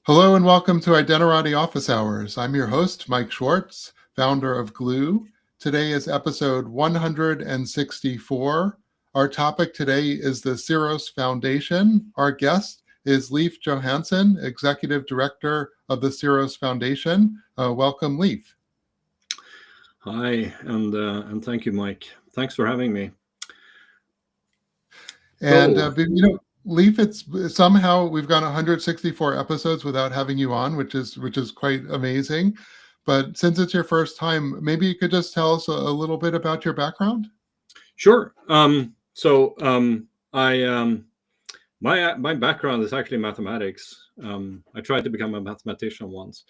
Hello and welcome to Identirati Office Hours. I'm your host, Mike Schwartz, founder of Glue. Today is episode 164. Our topic today is the Ceros Foundation. Our guest is Leif Johansson, Executive Director of the Ceros Foundation. Welcome, Leif. Hi, and thank you, Mike. Thanks for having me. And Leif, it's somehow we've gone 164 episodes without having you on, which is quite amazing. But since it's your first time, maybe you could just tell us a little bit about your background. Sure. My background is actually mathematics. I tried to become a mathematician once,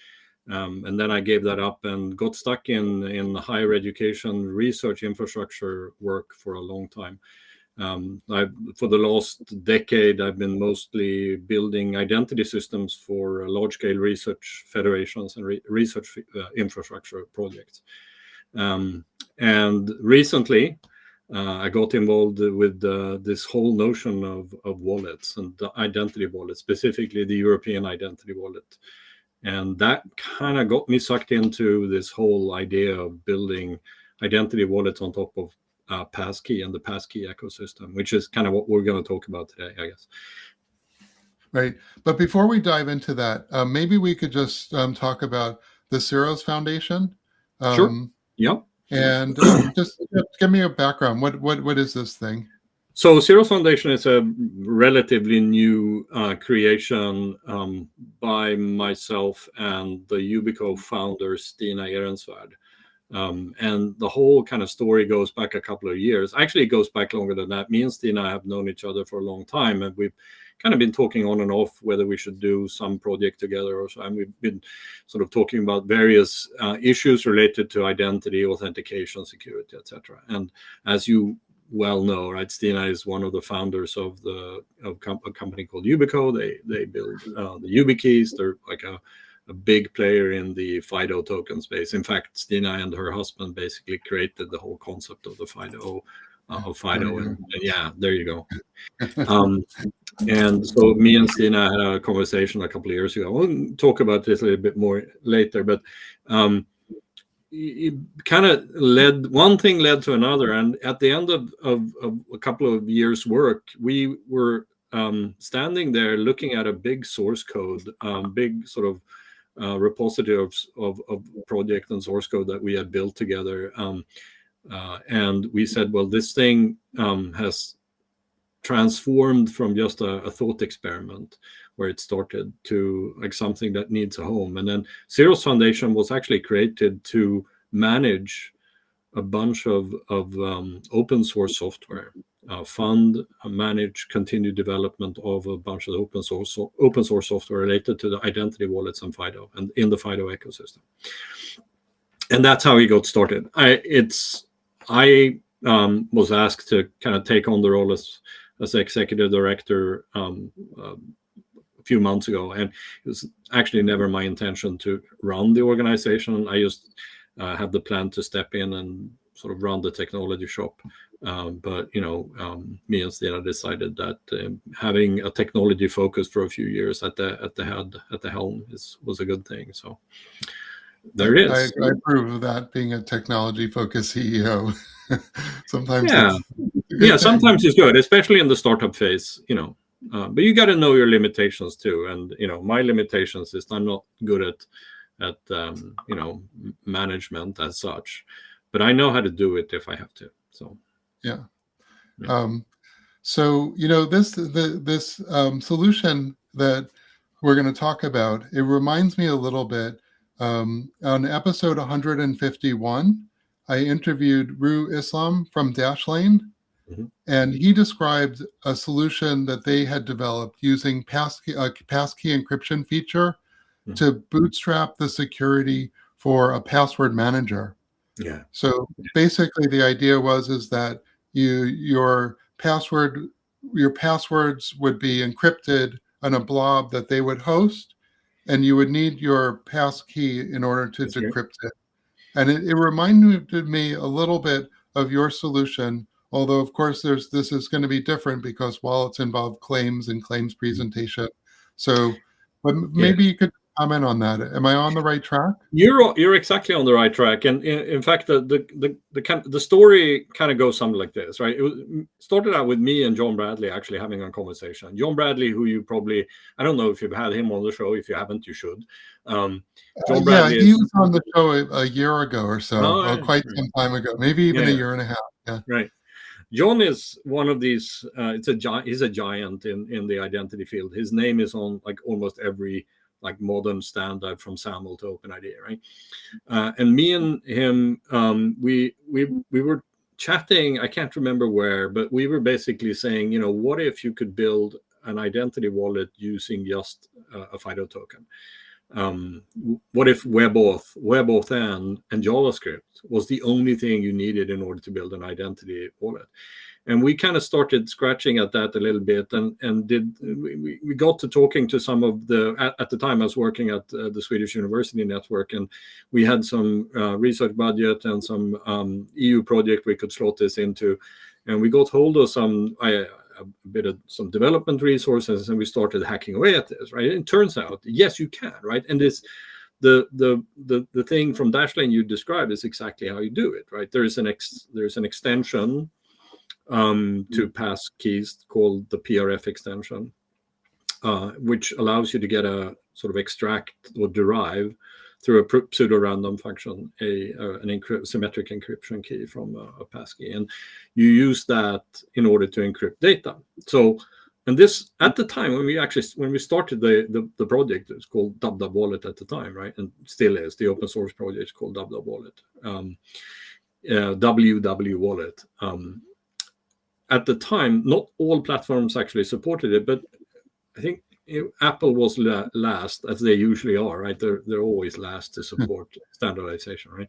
and then I gave that up and got stuck in higher education research infrastructure work for a long time. For the last decade, I've been mostly building identity systems for large-scale research federations and research infrastructure projects. And recently, I got involved with this whole notion of wallets and the identity wallet, specifically the European identity wallet. And that kind of got me sucked into this whole idea of building identity wallets on top of Passkey and the Passkey ecosystem, which is kind of what we're going to talk about today, I guess. Right. But before we dive into that, maybe we could just talk about the Ceros Foundation. Sure. Yep. And just give me a background. What is this thing? So Ceros Foundation is a relatively new creation by myself and the Yubico founder, Stina Ehrensvärd. And the whole kind of story goes back a couple of years. Actually, it goes back longer than that. Me and Stina have known each other for a long time, and we've kind of been talking on and off whether we should do some project together or so. And we've been sort of talking about various issues related to identity, authentication, security, etc. And as you well know, right, Stina is one of the founders of a company called Yubico. They build the YubiKeys. They're like a big player in the FIDO token space. In fact, Stina and her husband basically created the whole concept of the FIDO. And yeah, there you go. And so me and Stina had a conversation a couple of years ago. We'll talk about this a little bit more later, but it kind of one thing led to another. And at the end of a couple of years' work, we were standing there looking at a big source code, big sort of repository of project and source code that we had built together. And we said, well, this thing has transformed from just a thought experiment where it started to like something that needs a home. And then Ceros Foundation was actually created to manage a bunch of open source software, fund, manage, continue development of a bunch of open source software related to the identity wallets and FIDO and in the FIDO ecosystem. And that's how we got started. I was asked to kind of take on the role as executive director a few months ago, and it was actually never my intention to run the organization. I just had the plan to step in and sort of run the technology shop. But me and Stina decided that having a technology focus for a few years at the helm was a good thing. So there it is. I approve of that, being a technology focused CEO. Sometimes sometimes it's good, especially in the startup phase, but you got to know your limitations too. And my limitations is I'm not good at management as such, but I know how to do it if I have to. So yeah. So this solution that we're going to talk about, it reminds me a little bit. On episode 151, I interviewed Rue Islam from Dashlane, and he described a solution that they had developed using passkey encryption feature to bootstrap the security for a password manager. Yeah. So basically, the idea is that your passwords would be encrypted on a blob that they would host, and you would need your passkey in order to decrypt it. And it reminded me a little bit of your solution, although of course this is going to be different because wallets involve claims and claims presentation. So But maybe you could comment on that. Am I on the right track? You're exactly on the right track, and in fact, the story kind of goes something like this, right? It started out with me and John Bradley actually having a conversation. John Bradley, who you probably, I don't know if you've had him on the show. If you haven't, you should. John Yeah, Bradley he is was on the show a year ago or so, oh, quite some time ago, maybe even a year and a half. Yeah. Right. John is one of these. He's a giant in the identity field. His name is on like almost every like modern standard from SAML to OpenID, right? And me and him, we were chatting. I can't remember where, but we were basically saying, what if you could build an identity wallet using just a FIDO token? What if webauthn and JavaScript was the only thing you needed in order to build an identity wallet? And we kind of started scratching at that a little bit, and we got to talking to some of at the time I was working at the Swedish University Network, and we had some research budget and some EU project we could slot this into, and we got hold of a bit of some development resources, and we started hacking away at this, right? And it turns out, yes, you can, right? And this, the thing from Dashlane you described is exactly how you do it, right? There's an extension to passkeys called the PRF extension, which allows you to get a sort of extract or derive through a pseudo-random function an symmetric encryption key from a passkey, and you use that in order to encrypt data. So, and this at the time when we started the project, it was called wwWallet at the time, right? And still is. The open source project is called wwWallet, wwWallet. At the time, not all platforms actually supported it, but I think Apple was last, as they usually are, right? They're always last to support standardization, right?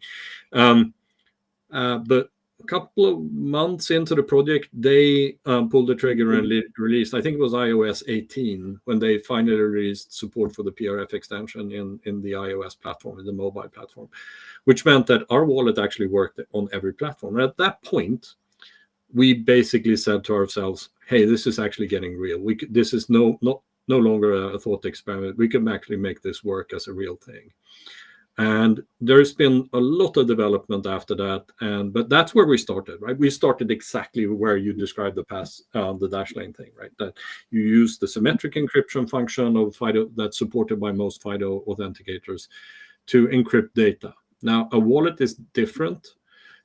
But a couple of months into the project, they pulled the trigger and released, I think it was iOS 18, when they finally released support for the PRF extension in the iOS platform, in the mobile platform, which meant that our wallet actually worked on every platform. And at that point, we basically said to ourselves, hey, this is actually getting real. This is no longer a thought experiment. We can actually make this work as a real thing. And there's been a lot of development after that. But that's where we started, right? We started exactly where you described the Dashlane thing, right? That you use the symmetric encryption function of FIDO that's supported by most FIDO authenticators to encrypt data. Now, a wallet is different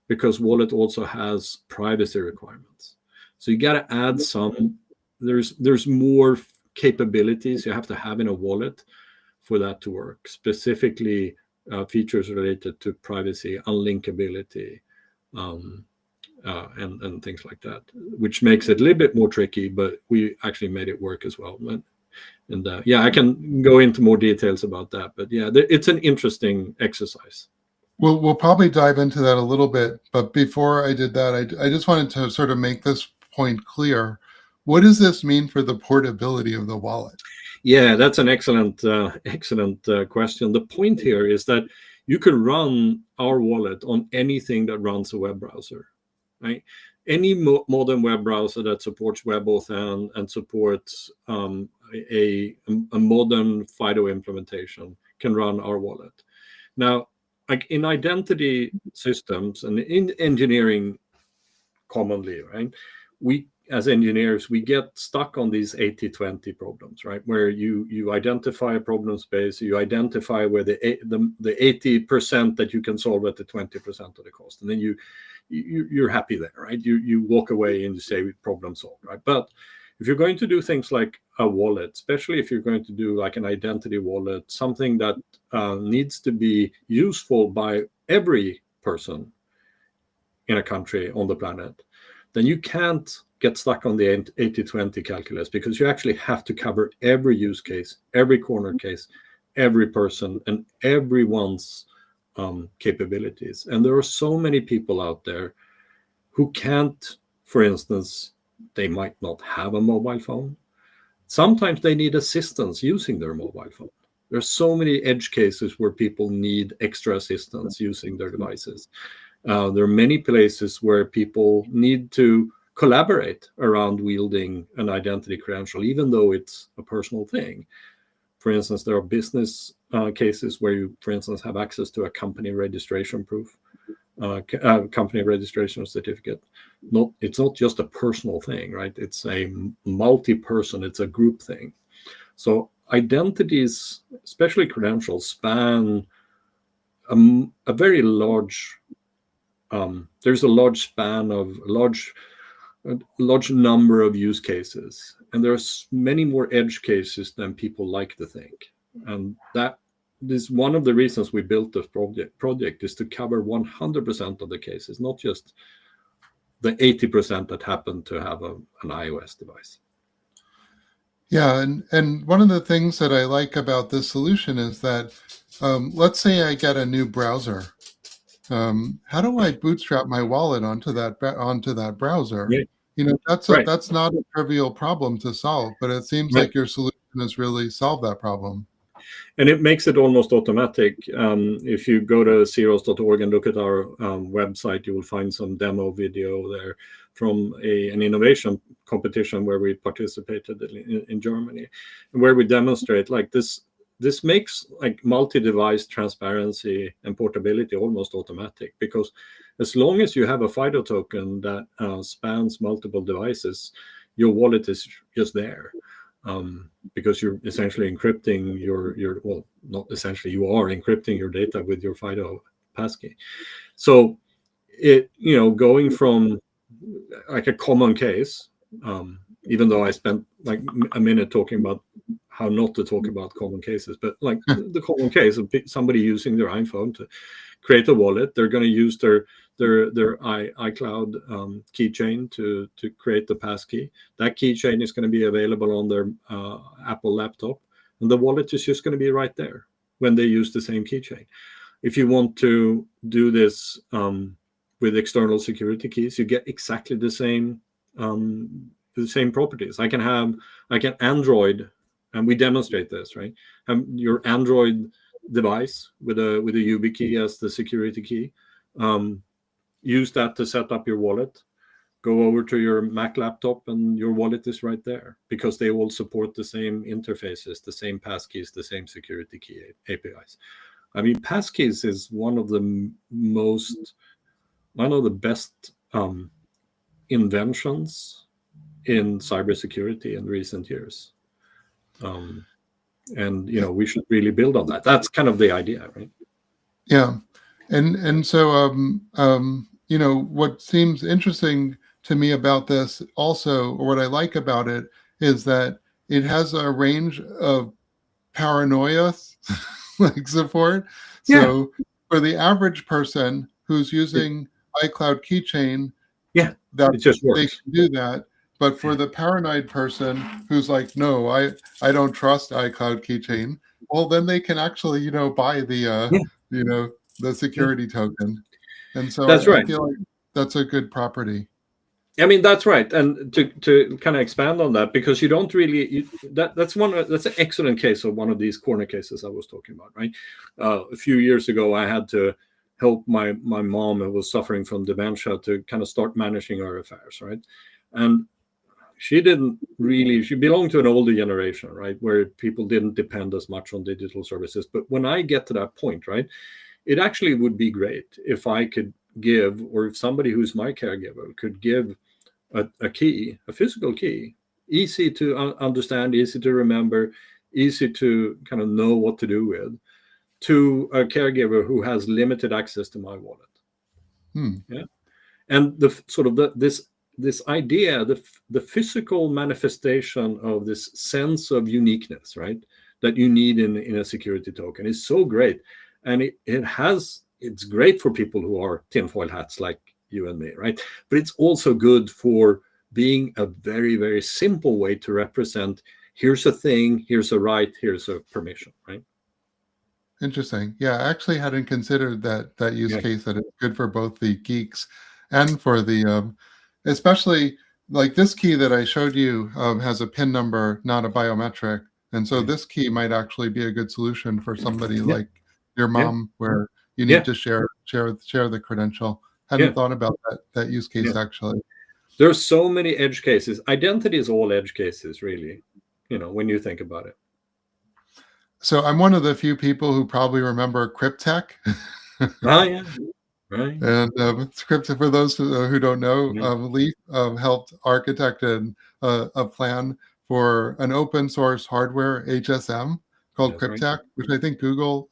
because wallet also has privacy requirements. So you got to add some, there's more capabilities you have to have in a wallet for that to work, specifically features related to privacy, unlinkability, and things like that, which makes it a little bit more tricky, but we actually made it work as well. And I can go into more details about that, but it's an interesting exercise. We'll probably dive into that a little bit, but before I did that, I just wanted to sort of make this point clear. What does this mean for the portability of the wallet? Yeah, that's an excellent question. The point here is that you can run our wallet on anything that runs a web browser, right? Any modern web browser that supports webauthn and supports a modern FIDO implementation can run our wallet. Now, like in identity systems and in engineering commonly, right? We, as engineers, we get stuck on these 80-20 problems, right? Where you identify a problem space, you identify where the 80% that you can solve at the 20% of the cost, and then you're happy there, right? You walk away and you say problem solved, right? But if you're going to do things like a wallet, especially if you're going to do like an identity wallet, something that needs to be useful by every person in a country on the planet, then you can't get stuck on the 80-20 calculus, because you actually have to cover every use case, every corner case, every person, and everyone's capabilities. And there are so many people out there who can't, for instance, they might not have a mobile phone. Sometimes they need assistance using their mobile phone. There's so many edge cases where people need extra assistance using their devices. There are many places where people need to collaborate around wielding an identity credential, even though it's a personal thing. For instance, there are business cases where you, for instance, have access to a company registration proof, company registration certificate. It's not just a personal thing, right? It's a multi-person, it's a group thing. So identities, especially credentials, span a very large. There's a large span of a large number of use cases, and there's many more edge cases than people like to think. And that is one of the reasons we built this project is to cover 100% of the cases, not just the 80% that happen to have an iOS device. Yeah, and one of the things that I like about this solution is that, let's say I get a new browser. How do I bootstrap my wallet onto that browser? Right. That's not a trivial problem to solve, but it seems Right. like your solution has really solved that problem. And it makes it almost automatic. If you go to zeros.org and look at our website, you will find some demo video there from an innovation competition where we participated in Germany, where we demonstrate like this. This makes like multi-device transparency and portability almost automatic, because as long as you have a FIDO token that spans multiple devices, your wallet is just there. Because you're essentially encrypting your well, not essentially, you are encrypting your data with your FIDO passkey. So it, going from like a common case, even though I spent like a minute talking about how not to talk about common cases, but like the common case of somebody using their iPhone to create a wallet, they're going to use their iCloud keychain to create the passkey. That keychain is going to be available on their Apple laptop, and the wallet is just going to be right there when they use the same keychain. If you want to do this with external security keys, you get exactly the same properties. I can Android, and we demonstrate this, right? Your Android device with a YubiKey as the security key. Use that to set up your wallet. Go over to your Mac laptop, and your wallet is right there, because they all support the same interfaces, the same passkeys, the same security key APIs. I mean, passkeys is one of the best inventions in cybersecurity in recent years. And we should really build on that. That's kind of the idea, right? Yeah, and so what seems interesting to me about this also, or what I like about it, is that it has a range of paranoia like support. So for the average person who's using iCloud keychain, that it just works. they can do that. But for the paranoid person who's like, no, I don't trust iCloud keychain, well, then they can actually, buy the security token. And so That's right. I feel like that's a good property. I mean, that's right. And to kind of expand on that, because you don't really, that's an excellent case of one of these corner cases I was talking about, right? A few years ago, I had to help my mom, who was suffering from dementia, to kind of start managing her affairs, right? And she belonged to an older generation, right, where people didn't depend as much on digital services. But when I get to that point, right, it actually would be great if I could give, or if somebody who's my caregiver could give a key, a physical key, easy to understand, easy to remember, easy to kind of know what to do with, to a caregiver who has limited access to my wallet. Yeah, and this idea, the physical manifestation of this sense of uniqueness, right, that you need in a security token is so great, and it's great for people who are tinfoil hats like you and me, right? But it's also good for being a very, very simple way to represent, here's a thing, here's a right, here's a permission, right? Interesting. Yeah, I actually hadn't considered that use case, that it's good for both the geeks and for the, especially like this key that I showed you has a PIN number, not a biometric. And so this key might actually be a good solution for somebody like your mom, where you need to share the credential. Hadn't thought about that use case actually. There's so many edge cases. Identity is all edge cases, really, when you think about it. So I'm one of the few people who probably remember Cryptech. Oh yeah, right. And script for those who don't know, Yeah, Leaf helped architect a plan for an open source hardware HSM called that's right. Cryptech, which I think Google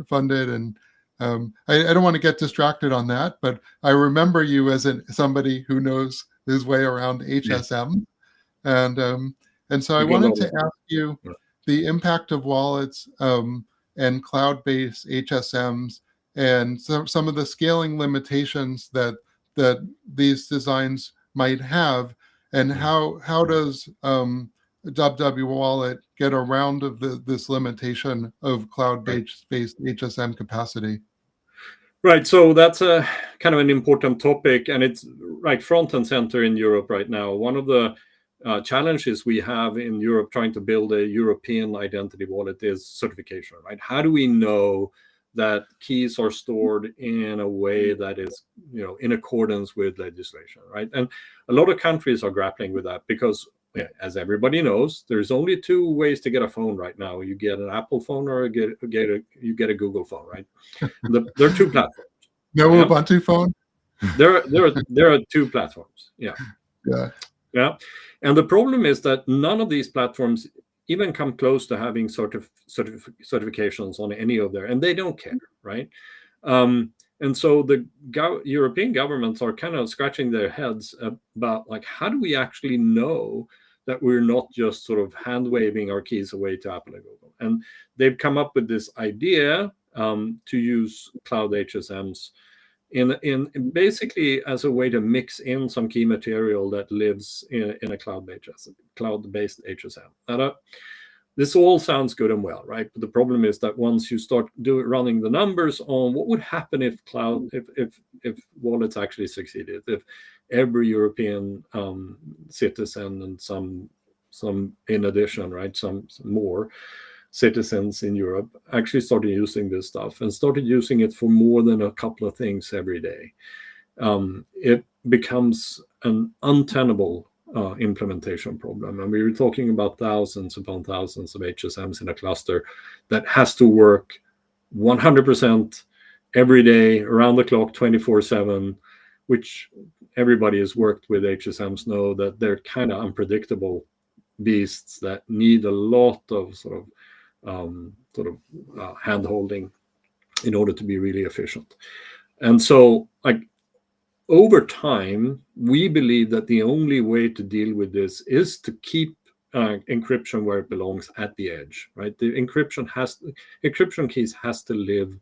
funded. And I don't want to get distracted on that, but I remember you as somebody who knows his way around Yeah, HSM. And so I you got wanted all to of ask you it. the impact of wallets and cloud-based HSMs and some of the scaling limitations that these designs might have, and Yeah. how does wwWallet get around of this limitation of Right. cloud-based HSM capacity? Right. So that's a kind of an important topic, and it's right front and center in Europe right now. One of the challenges we have in Europe trying to build a European identity wallet is certification, right? How do we know that keys are stored in a way that is, in accordance with legislation, right? And a lot of countries are grappling with that because, yeah, as everybody knows, there's only two ways to get a phone right now. You get an Apple phone or you get a Google phone, right? There are two platforms. No Yeah, Ubuntu phone? there are two platforms. Yeah, Yeah. yeah, and the problem is that none of these platforms even come close to having certifications on any of their, and they don't care, right? And so the European governments are kind of scratching their heads about like, how do we actually know that we're not just sort of hand waving our keys away to Apple and Google? And they've come up with this idea to use cloud HSMs in basically as a way to mix in some key material that lives in a cloud-based HSM. And this all sounds good and well, right? But the problem is that once you start running the numbers on what would happen if if wallets actually succeeded, if every European citizen and some in addition, right, some more citizens in Europe actually started using this stuff and started using it for more than a couple of things every day, it becomes an untenable implementation problem. And we were talking about thousands upon thousands of HSMs in a cluster that has to work 100% every day, around the clock, 24/7, which everybody has worked with HSMs know that they're kind of unpredictable beasts that need a lot of hand holding in order to be really efficient. And so, like, over time, we believe that the only way to deal with this is to keep encryption where it belongs at the edge, right? The encryption keys has to live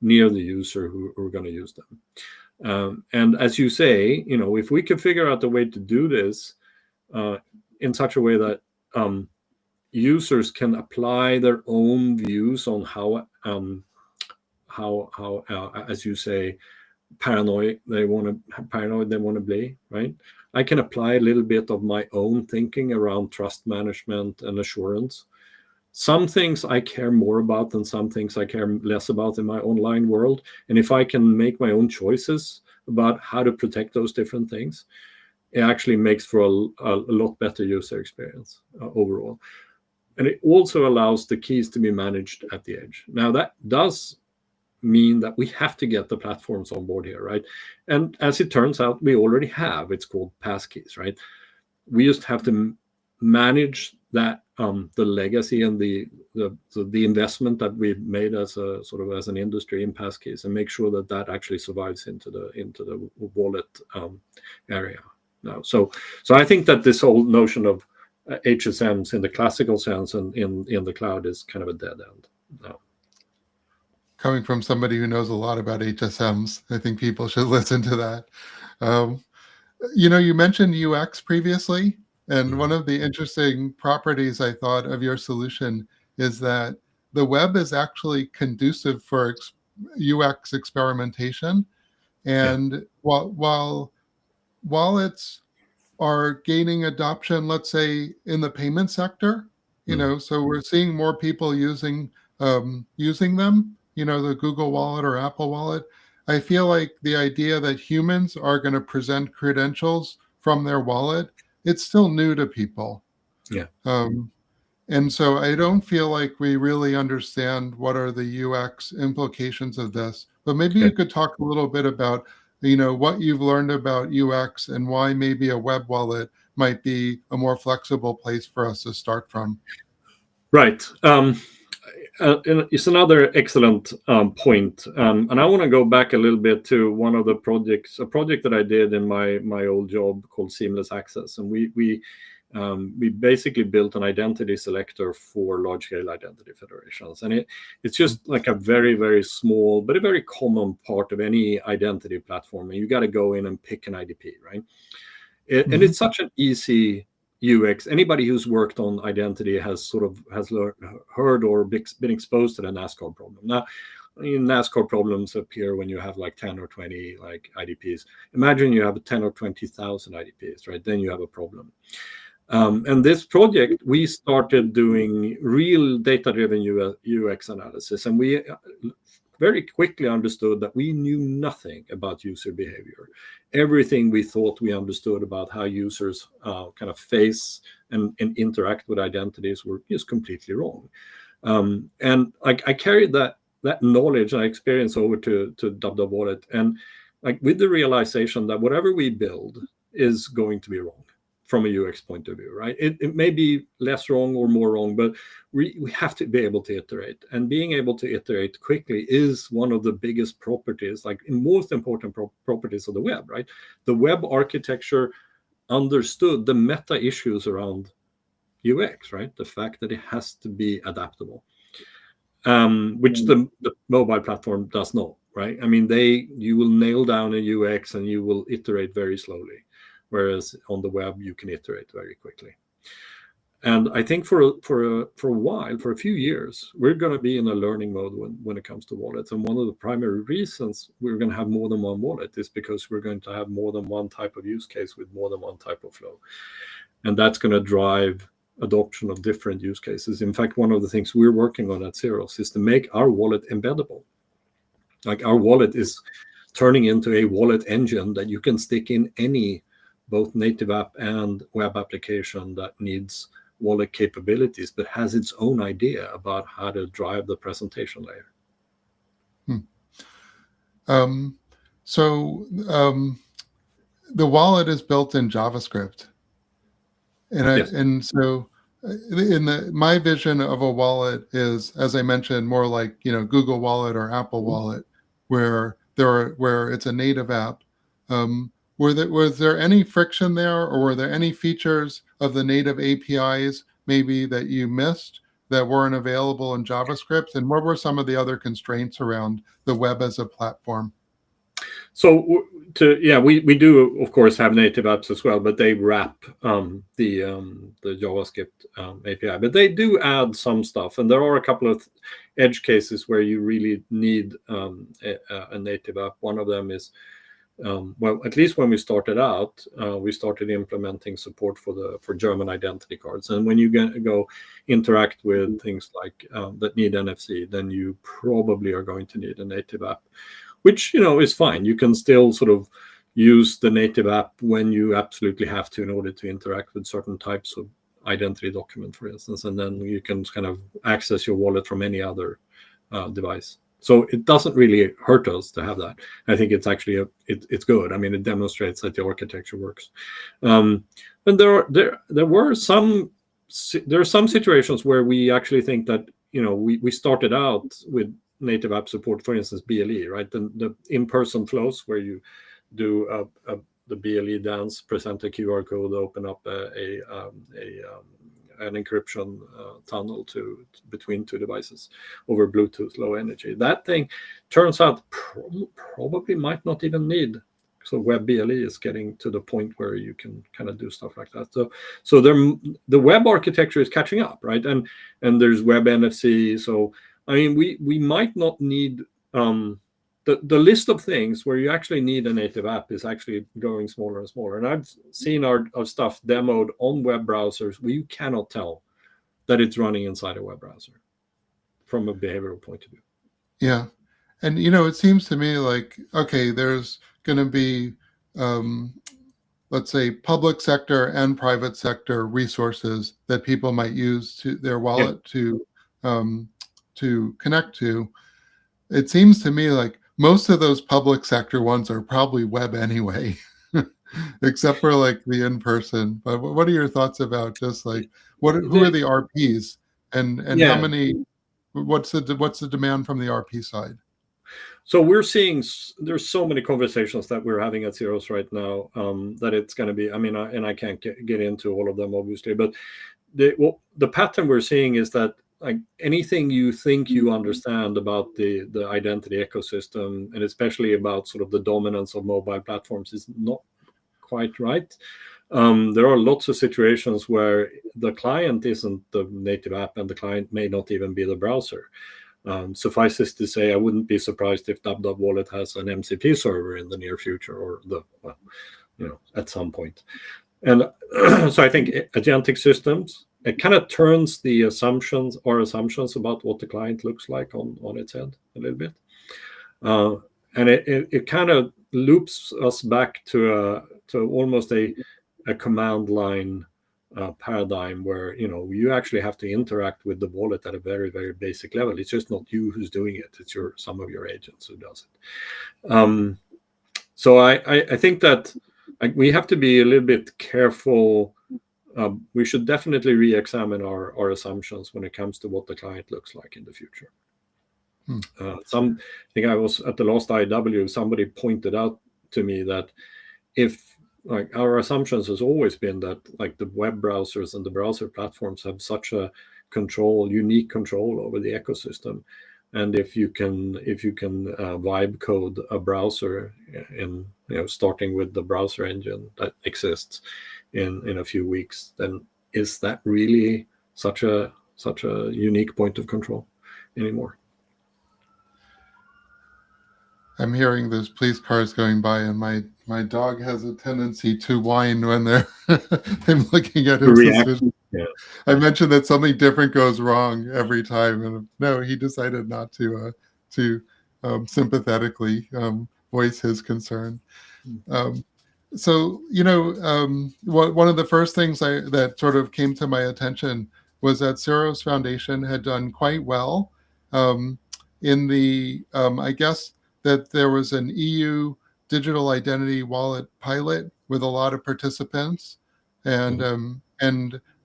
near the user who are going to use them. And as you say, if we could figure out a way to do this in such a way that users can apply their own views on how as you say, paranoid they want to be, right? I can apply a little bit of my own thinking around trust management and assurance. Some things I care more about and some things I care less about in my online world. And if I can make my own choices about how to protect those different things, it actually makes for a lot better user experience overall. And it also allows the keys to be managed at the edge. Now, that does mean that we have to get the platforms on board here, right? And as it turns out, we already have. It's called passkeys, right? We just have to manage that, the legacy and the investment that we've made as a sort of as an industry in passkeys, and make sure that that actually survives into the wallet area now. So I think that this whole notion of HSMs in the classical sense and in the cloud is kind of a dead end now. Coming from somebody who knows a lot about HSMs, I think people should listen to that. You mentioned UX previously, and one of the interesting properties I thought of your solution is that the web is actually conducive for UX experimentation. And while wallets are gaining adoption, let's say in the payment sector, so we're seeing more people using them, the Google Wallet or Apple Wallet. I feel like the idea that humans are going to present credentials from their wallet, it's still new to people. Yeah. And so I don't feel like we really understand what are the UX implications of this. But maybe you Okay. could talk a little bit about, what you've learned about UX and why maybe a web wallet might be a more flexible place for us to start from. Right. And it's another excellent point. And I want to go back a little bit to one of the projects, a project that I did in my old job called Seamless Access. And we basically built an identity selector for large-scale identity federations. And it's just like a very, very small, but a very common part of any identity platform. And you got to go in and pick an IDP, right? And Mhm. it's such an easy UX. Anybody who's worked on identity has heard or been exposed to the NASCAR problem. Now, NASCAR problems appear when you have like 10 or 20 like IDPs. Imagine you have 10 or 20,000 IDPs, right? Then you have a problem. And this project, we started doing real data-driven UX analysis, and we very quickly understood that we knew nothing about user behavior. Everything we thought we understood about how users kind of face and interact with identities were just completely wrong. And I carried that knowledge and experience over to wwWallet, and like with the realization that whatever we build is going to be wrong from a UX point of view, right? It may be less wrong or more wrong, but we have to be able to iterate. And being able to iterate quickly is one of the biggest properties, like most important properties of the web, right? The web architecture understood the meta issues around UX, right? The fact that it has to be adaptable, which the mobile platform does not, right? I mean, you will nail down a UX and you will iterate very slowly, whereas on the web you can iterate very quickly. And I think for a while, for a few years, we're going to be in a learning mode when it comes to wallets. And one of the primary reasons we're going to have more than one wallet is because we're going to have more than one type of use case with more than one type of flow. And that's going to drive adoption of different use cases. In fact, one of the things we're working on at Xeros is to make our wallet embeddable. Like our wallet is turning into a wallet engine that you can stick in any both native app and web application that needs wallet capabilities, but has its own idea about how to drive the presentation layer. Um, so the wallet is built in JavaScript. Yes. And so my vision of a wallet is, as I mentioned, more like Google Wallet or Apple Wallet, where it's a native app. Was there any friction there, or were there any features of the native APIs maybe that you missed that weren't available in JavaScript? And what were some of the other constraints around the web as a platform? So we do of course have native apps as well, but they wrap the JavaScript API. But they do add some stuff, and there are a couple of edge cases where you really need a native app. One of them is well, at least when we started out, we started implementing support for German identity cards. And when you go interact with things like that need NFC, then you probably are going to need a native app, which is fine. You can still sort of use the native app when you absolutely have to in order to interact with certain types of identity document, for instance, and then you can kind of access your wallet from any other device. So it doesn't really hurt us to have that. I think it's actually it's good. I mean, it demonstrates that the architecture works. And there are some situations where we actually think that we started out with native app support, for instance, BLE, right? The in-person flows where you do the BLE dance, present a QR code, open up an encryption tunnel between two devices over Bluetooth Low Energy. That thing turns out probably might not even need. So web BLE is getting to the point where you can kind of do stuff like that. So the web architecture is catching up, right? And there's web NFC. So I mean, we might not need the list of things where you actually need a native app is actually growing smaller and smaller. And I've seen our stuff demoed on web browsers where you cannot tell that it's running inside a web browser from a behavioral point of view. Yeah. And, it seems to me like, okay, there's going to be let's say, public sector and private sector resources that people might use to their wallet to connect to. It seems to me like most of those public sector ones are probably web anyway, except for like the in-person. But what are your thoughts about just like who are the RPs and how many? What's the demand from the RP side? So we're seeing there's so many conversations that we're having at Zeros right now that it's going to be. I mean, I can't get into all of them obviously, but the pattern we're seeing is that like anything you think you understand about the identity ecosystem, and especially about sort of the dominance of mobile platforms, is not quite right. There are lots of situations where the client isn't the native app, and the client may not even be the browser. Suffices to say, I wouldn't be surprised if wwWallet has an MCP server in the near future, or at some point. And so I think agentic systems, it kind of turns the assumptions about what the client looks like on its head a little bit. And it kind of loops us back to almost a command line paradigm where you actually have to interact with the wallet at a very, very basic level. It's just not you who's doing it; it's some of your agents who does it. So I think that we have to be a little bit careful. We should definitely re-examine our assumptions when it comes to what the client looks like in the future. I think I was at the last IW. Somebody pointed out to me that if like our assumptions has always been that like the web browsers and the browser platforms have such a unique control over the ecosystem, and if you can vibe code a browser in starting with the browser engine that exists in a few weeks, then is that really such a unique point of control anymore? I'm hearing there's police cars going by, and my dog has a tendency to whine when I'm looking at him suspiciously. Yeah. I mentioned that something different goes wrong every time, and no, he decided not to sympathetically voice his concern. So one of the first things that sort of came to my attention was that Seros Foundation had done quite well in the I guess that there was an EU digital identity wallet pilot with a lot of participants, and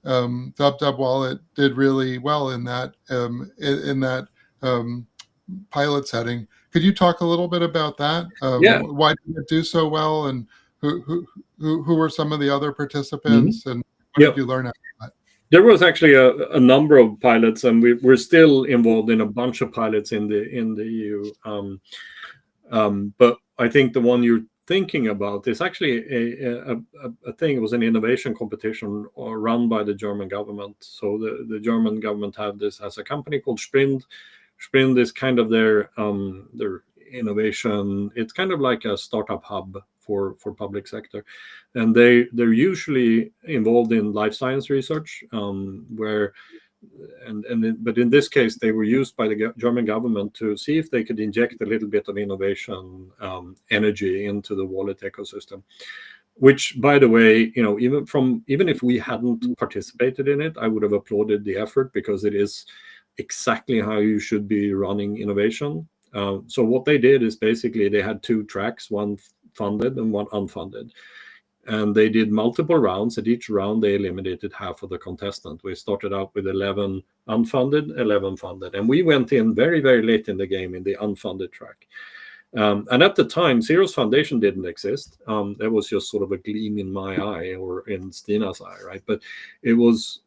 wwWallet did really well in that pilot setting. Could you talk a little bit about that? Why did it do so well, and who were some of the other participants, and what did you learn out of that? There was actually a number of pilots, and we're still involved in a bunch of pilots in the EU. But I think the one you're thinking about is actually a thing. It was an innovation competition run by the German government. So the German government had this as a company called Sprint. Sprint is kind of their innovation. It's kind of like a startup hub for public sector, and they're usually involved in life science research, but in this case they were used by the German government to see if they could inject a little bit of innovation energy into the wallet ecosystem, which, by the way, even if we hadn't participated in it, I would have applauded the effort, because it is exactly how you should be running innovation. So what they did is basically they had two tracks, one funded and one unfunded. And they did multiple rounds. At each round, they eliminated half of the contestant. We started out with 11 unfunded, 11 funded. And we went in very, very late in the game in the unfunded track. And at the time, Zeros Foundation didn't exist. There was just sort of a gleam in my eye, or in Stina's eye, right? But it was...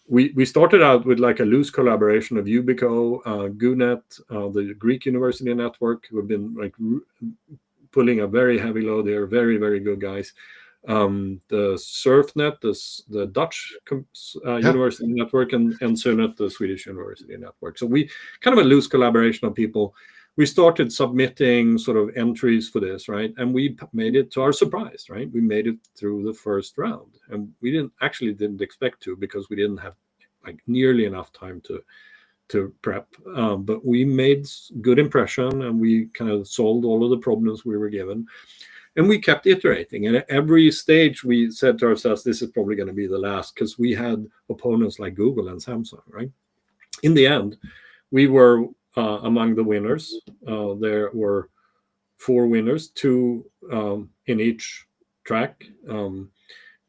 We started out with like a loose collaboration of Yubico, GUNet, the Greek University Network, who have been like pulling a very heavy load. They are very, very good guys. The SurfNet, the Dutch University Network, and SUNET, the Swedish University Network. So we kind of a loose collaboration of people. We started submitting sort of entries for this, right? And we made it, to our surprise, right? We made it through the first round, and we didn't expect to, because we didn't have like nearly enough time to prep. But we made good impression, and we kind of solved all of the problems we were given. And we kept iterating. And at every stage, we said to ourselves, this is probably going to be the last, because we had opponents like Google and Samsung, right? In the end, we were among the winners. There were 4 winners, 2 in each track.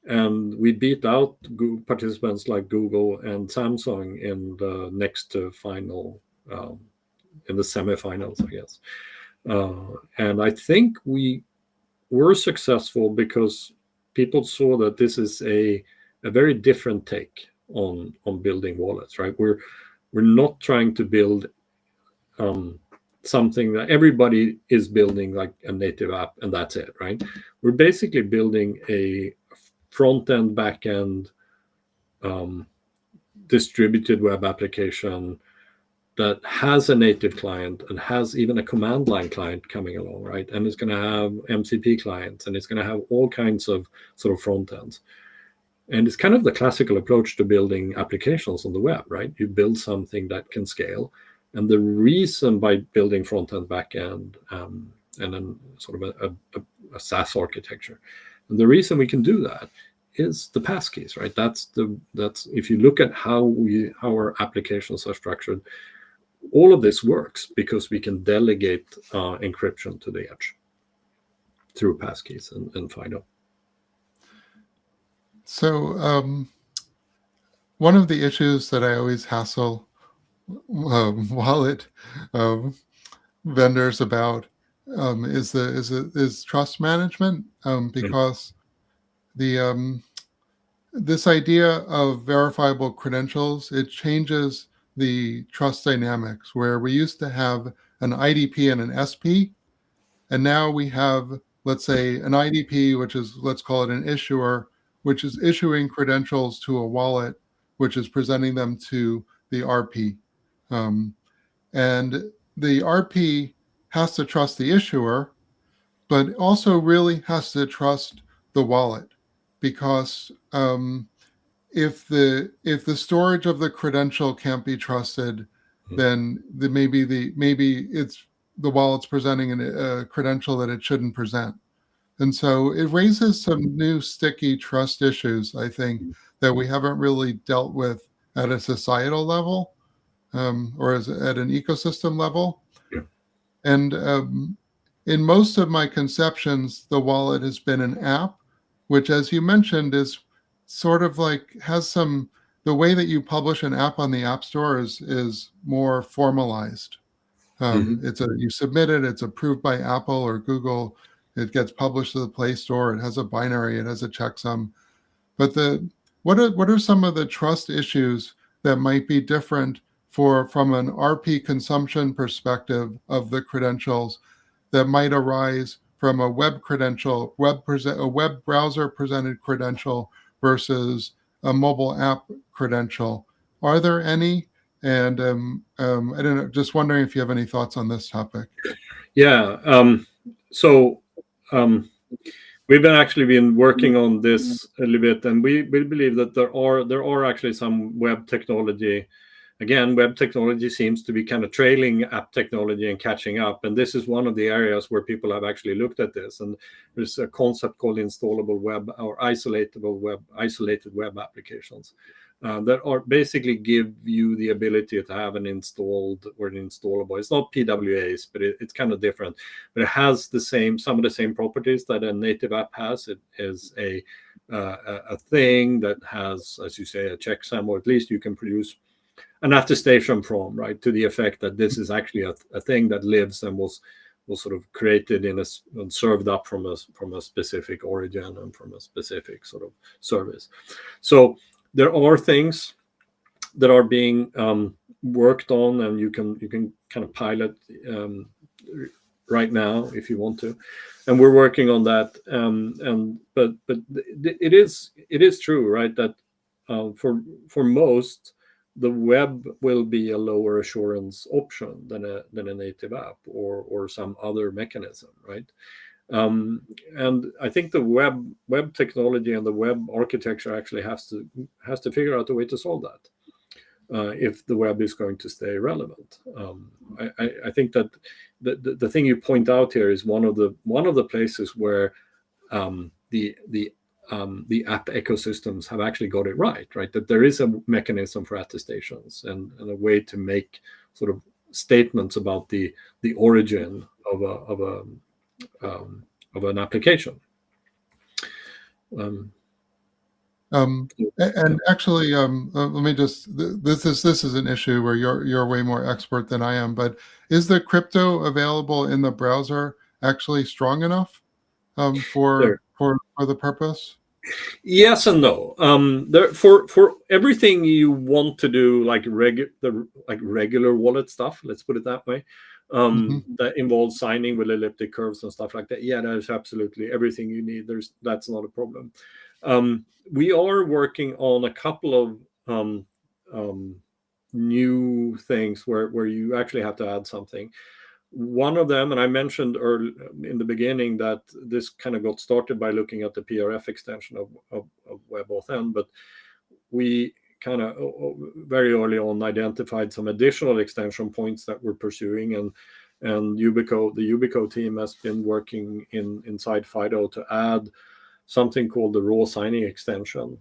And we beat out participants like Google and Samsung in the next final, in the semifinals, I guess. And I think we were successful because people saw that this is a very different take on building wallets, right? We're not trying to build something that everybody is building, like a native app, and that's it, right? We're basically building a front-end, back-end distributed web application that has a native client and has even a command line client coming along, right? And it's going to have MCP clients, and it's going to have all kinds of sort of front ends. And it's kind of the classical approach to building applications on the web, right? You build something that can scale. And the reason by building front end, back end, and then sort of a SaaS architecture, and the reason we can do that is the passkeys, right? That's if you look at how our applications are structured, all of this works because we can delegate encryption to the edge through passkeys and FIDO. So one of the issues that I always hassle wallet vendors about is trust management, because this idea of verifiable credentials, it changes the trust dynamics, where we used to have an IDP and an SP, and now we have, let's say, an IDP, which is, let's call it an issuer, which is issuing credentials to a wallet, which is presenting them to the RP. And the RP has to trust the issuer, but also really has to trust the wallet, because if the storage of the credential can't be trusted, then maybe it's the wallet's presenting a credential that it shouldn't present. And so it raises some new sticky trust issues, I think, that we haven't really dealt with at a societal level, or at an ecosystem level. Yeah. And in most of my conceptions, the wallet has been an app, which, as you mentioned, is sort of like the way that you publish an app on the App Store is more formalized. You submit it, it's approved by Apple or Google, it gets published to the Play Store, it has a binary, it has a checksum. But what are some of the trust issues that might be different from an RP consumption perspective of the credentials that might arise from a web credential, a web browser presented credential versus a mobile app credential? Are there any? And I don't know, just wondering if you have any thoughts on this topic. Yeah. We've been working on this a little bit, and we believe that there are actually some web technology. Again, web technology seems to be kind of trailing app technology and catching up. And this is one of the areas where people have actually looked at this. And there's a concept called installable web, or isolated web applications that are basically give you the ability to have an installed or an installable. It's not PWAs, but it's kind of different. But it has some of the same properties that a native app has. It is a thing that has, as you say, a checksum, or at least you can produce an attestation from, right, to the effect that this is actually a thing that lives and was sort of created and served up from a specific origin and from a specific sort of service. So there are things that are being worked on, and you can kind of pilot right now if you want to, and we're working on that. But it is true, right, that for most, the web will be a lower assurance option than a native app or some other mechanism, right? And I think the web technology and the web architecture actually has to figure out a way to solve that. if the web is going to stay relevant. I think that the thing you point out here is one of the places where the app ecosystems have actually got it right? That there is a mechanism for attestations and a way to make sort of statements about the origin of an application. And actually, let me just, this is an issue where you're way more expert than I am, but is the crypto available in the browser actually strong enough for the purpose? Yes and no. For everything you want to do, like regular wallet stuff, let's put it that way, that involves signing with elliptic curves and stuff like that. Yeah, that is absolutely everything you need. That's not a problem. We are working on a couple of new things where you actually have to add something. One of them, and I mentioned early in the beginning that this kind of got started by looking at the PRF extension of webauthn, but we kind of very early on identified some additional extension points that we're pursuing, and the Yubico team has been working inside FIDO to add something called the raw signing extension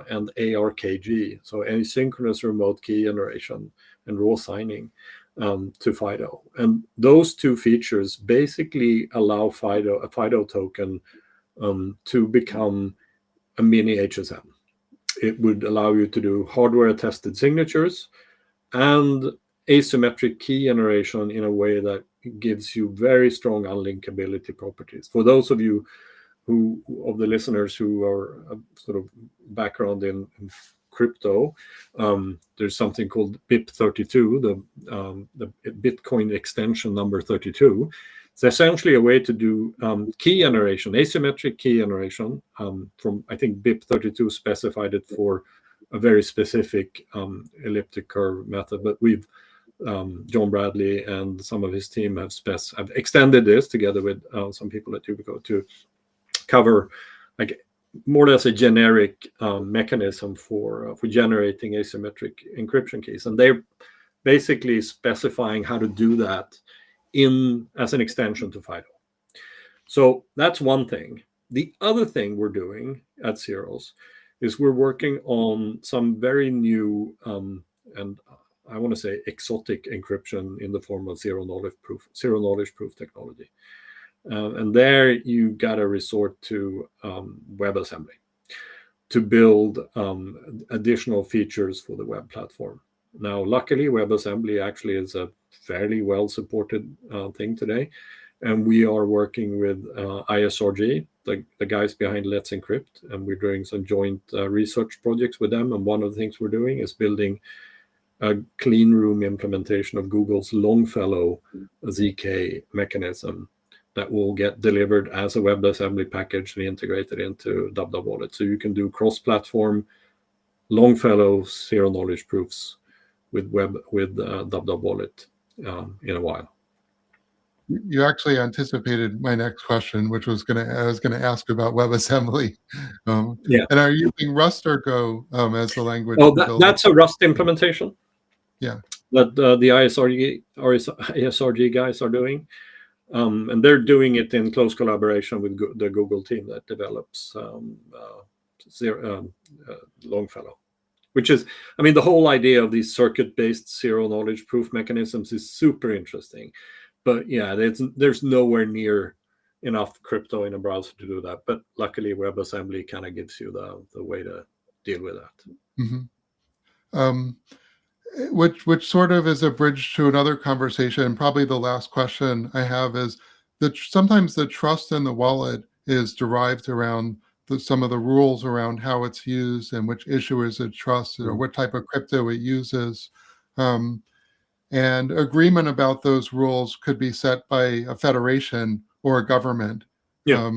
and ARKG, so asynchronous remote key generation and raw signing to FIDO. And those two features basically allow a FIDO token to become a mini HSM. It would allow you to do hardware attested signatures and asymmetric key generation in a way that gives you very strong unlinkability properties. For those of you of the listeners who are sort of background in crypto, there's something called BIP32, the Bitcoin extension number 32. It's essentially a way to do key generation, asymmetric key generation from, I think BIP32 specified it for a very specific elliptic curve method, but we've John Bradley and some of his team have extended this together with some people at Yubico to cover like more or less a generic mechanism for generating asymmetric encryption keys, and they're basically specifying how to do that as an extension to FIDO. So that's one thing. The other thing we're doing at Zeros is we're working on some very new and I want to say exotic encryption in the form of zero knowledge proof technology. And there you got to resort to WebAssembly to build additional features for the web platform. Now, luckily, WebAssembly actually is a fairly well-supported thing today. And we are working with ISRG, the guys behind Let's Encrypt, and we're doing some joint research projects with them. And one of the things we're doing is building a clean room implementation of Google's Longfellow ZK mechanism that will get delivered as a WebAssembly package and integrated into wwWallet. So you can do cross-platform Longfellow zero-knowledge proofs with wwWallet in a while. You actually anticipated my next question, which was I was going to ask about WebAssembly. Yeah. And are you using Rust or Go as the language? Oh, that's a Rust implementation. Yeah. That the ISRG guys are doing. And they're doing it in close collaboration with the Google team that develops Longfellow, which is, I mean, the whole idea of these circuit-based zero-knowledge proof mechanisms is super interesting. But yeah, there's nowhere near enough crypto in a browser to do that. But luckily, WebAssembly kind of gives you the way to deal with that. Mm-hmm. Which sort of is a bridge to another conversation. Probably the last question I have is that sometimes the trust in the wallet is derived around some of the rules around how it's used and which issuers it trusts or what type of crypto it uses. And agreement about those rules could be set by a federation or a government. Yeah.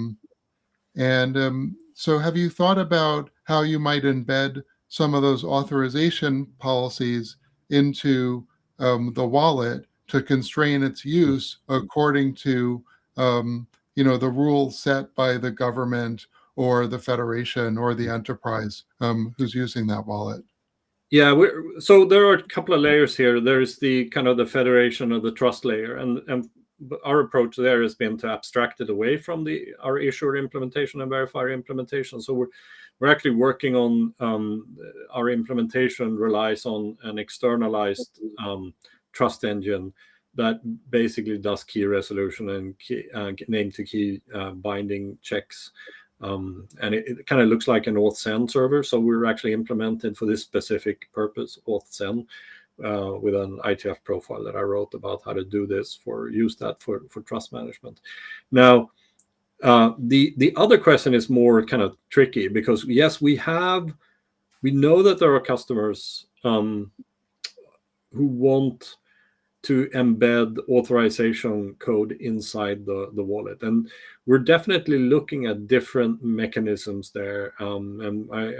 So have you thought about how you might embed some of those authorization policies into the wallet to constrain its use according to the rules set by the government or the federation or the enterprise who's using that wallet? Yeah, so there are a couple of layers here. There's the kind of the federation of the trust layer, and our approach there has been to abstract it away from our issuer implementation and verifier implementation. So we're actually working on our implementation relies on an externalized trust engine that basically does key resolution and name to key binding checks. And it kind of looks like an authn server. So we're actually implemented for this specific purpose, authn, with an ITF profile that I wrote about how to do this use that for trust management. Now, the other question is more kind of tricky because yes, we know that there are customers who want to embed authorization code inside the wallet, and we're definitely looking at different mechanisms there. And I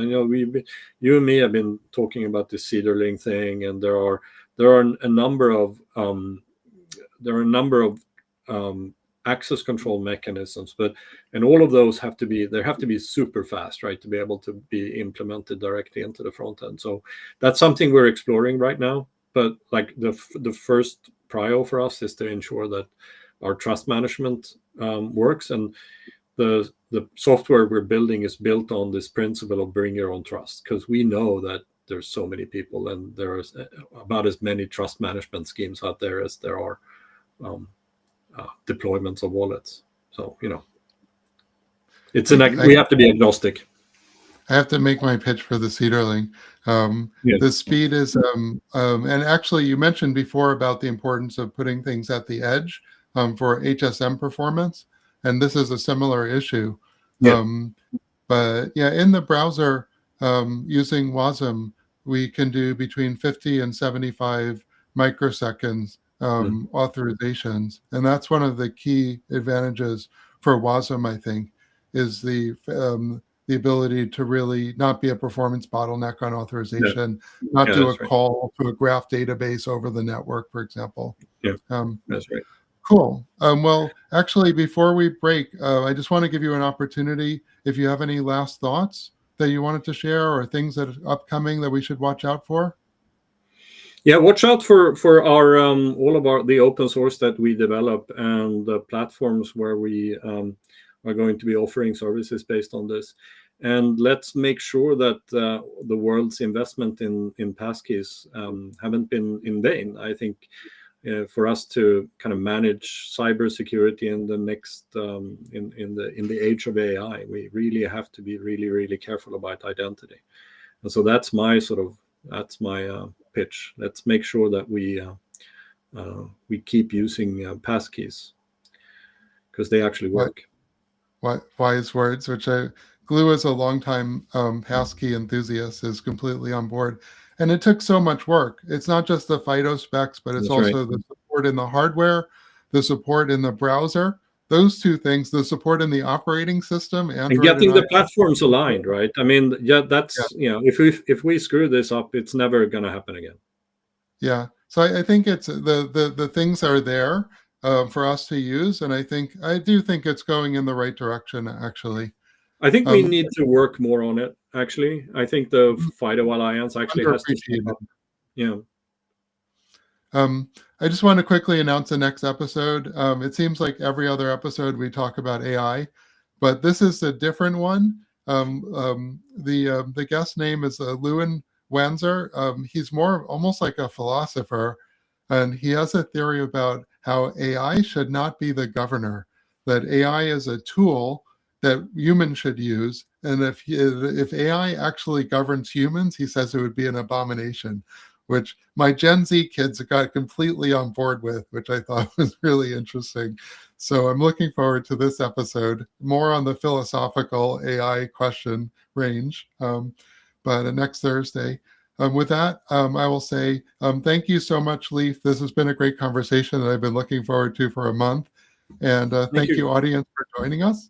know you and me have been talking about the Cedarling thing, and there are a number of access control mechanisms, and all of those have to be super fast, right, to be able to be implemented directly into the front end. So that's something we're exploring right now. But like the first prio for us is to ensure that our trust management works, and the software we're building is built on this principle of bring your own trust, because we know that there's so many people and there's about as many trust management schemes out there as there are deployments of wallets. So we have to be agnostic. I have to make my pitch for the Cedarling. Yes. The speed is, and actually you mentioned before about the importance of putting things at the edge for HSM performance, and this is a similar issue. Yeah. But yeah, in the browser, using WASM, we can do between 50 and 75 microseconds authorizations, and that's one of the key advantages for WASM, I think, is the ability to really not be a performance bottleneck on authorization, not do a call to a graph database over the network, for example. Yeah, that's right. Cool. Well, actually, before we break, I just want to give you an opportunity, if you have any last thoughts that you wanted to share or things that are upcoming that we should watch out for. Yeah, watch out for our all of the open source that we develop and the platforms where we are going to be offering services based on this. And let's make sure that the world's investment in passkeys haven't been in vain. I think for us to kind of manage cybersecurity in the next in the age of AI, we really have to be really, really careful about identity. And so that's my pitch. Let's make sure that we keep using passkeys because they actually work. Wise words, which Glue is a longtime passkey enthusiast, is completely on board. And it took so much work. It's not just the FIDO specs, but it's also the support in the hardware, the support in the browser, those two things, the support in the operating system, and getting the platforms aligned, right? I mean, if we screw this up, it's never going to happen again. Yeah. So I think it's the things are there for us to use, and I do think it's going in the right direction. Actually, I think we need to work more on it. Actually, I think the FIDO Alliance actually has to step up. Yeah. I just want to quickly announce the next episode. It seems like every other episode we talk about AI, but this is a different one. The guest name is Lewin Wanzer. He's more almost like a philosopher, and he has a theory about how AI should not be the governor, that AI is a tool that humans should use. And if AI actually governs humans, he says it would be an abomination, which my Gen Z kids got completely on board with, which I thought was really interesting. So I'm looking forward to this episode, more on the philosophical AI question range, but next Thursday. With that, I will say thank you so much, Leif. This has been a great conversation that I've been looking forward to for a month. And thank you, audience, for joining us.